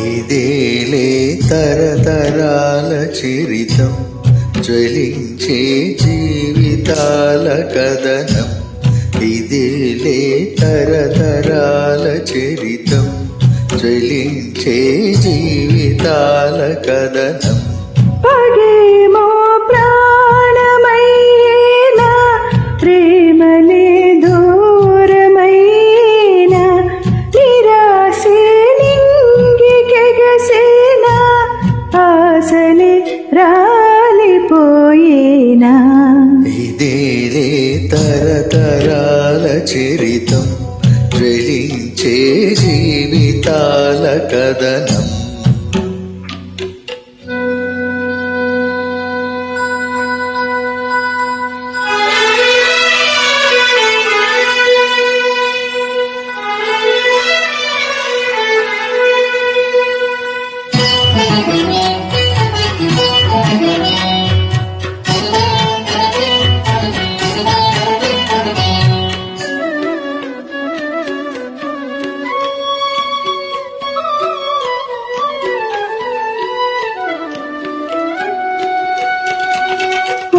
ఇదేలే తరతరాల చరితం, జ్వలించే జీవితాల కథనం. ఇదేలే తరతరాల చరితం, జ్వలించే జీవితాల కథనం. పగేమో ప్రాణమయ్యేనా, ప్రేమలే దూరమైనా, నిరాశే నింగికెగసేనా, ఆశలే రాలిపోయేనా. ఇదేలే తరతరాల చరితం, జ్వలించే జీవితాల కథనం.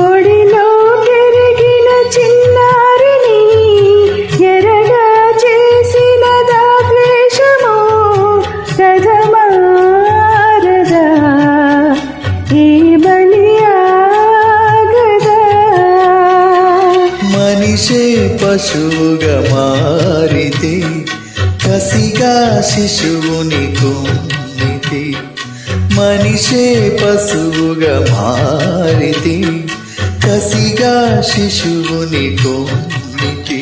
ఒడిలో పెరిగిన చిన్నారిని ఎరగా చేసిన ద్వేషమో కథమారదా, ఈ బలియాగదా. మనిషే పశువుగా మారితే, కసిగా శిశువుని కొన్నితే. మనిషే పశువుగా మారితే, కసిగా శిశువుని కొన్నితే.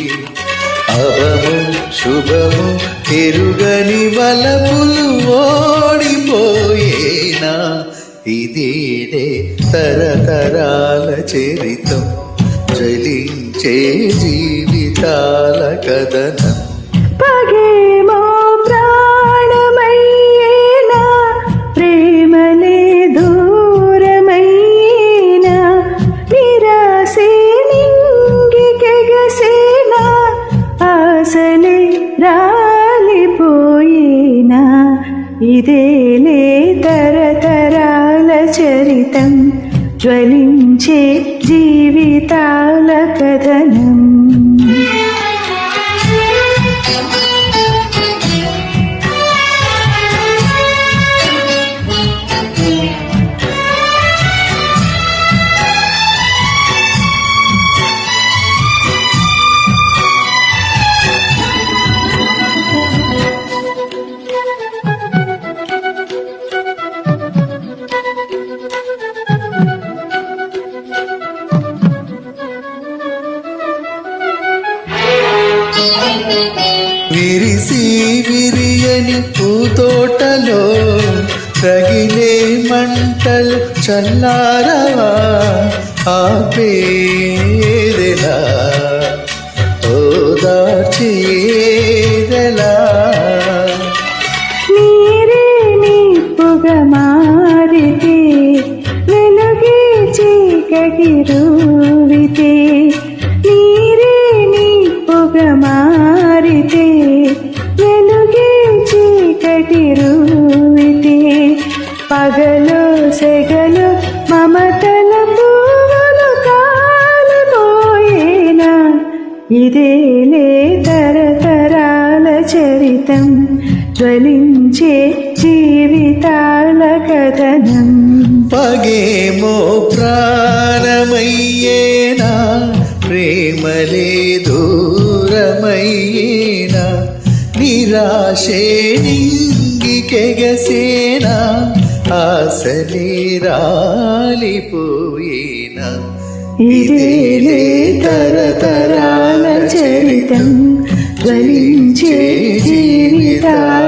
అవము శుభము ఎరుగని వలపులు ఓడిపోయేనా. ఇదేలే తరతరాల చరితం, జ్వలించే జీవితాల కథనం. పగేమో ప్రాణమయ్యేనా, ప్రేమలే దూరమైనా, నిరాశే నింగికెగసేనా, ఆశలే రాలిపోయేనా. ఇదేలే తరతరాల చరితం, జ్వలించే జీవితాల కథనం. విరిసి విరియని పూతోటలో రగిలే మంటలు చల్లారవా, ఆపేదెలా, ఓదార్చేదెలా. నీరే నిప్పుగా మారితే, వెలుగే చీకటి రూవితే. నీరే నిప్పుగా మారితే, వెలుగే చీకటి రూవితే. పగలు సెగలు మమతల పువ్వులు కాలిపోయేనా. ఇదేలే తరతరాల చరితం, జ్వలించే జీవితాల కథనం. పగేమో ప్రాణమయ్యేనా, ప్రేమలే దూరమయ్యేనా, నిరాశే నింగికెగసేనా, ఆశలే రాలిపోయేనా. ఇదేలే తరతరాల చరితం, జ్వలించే జీవితాల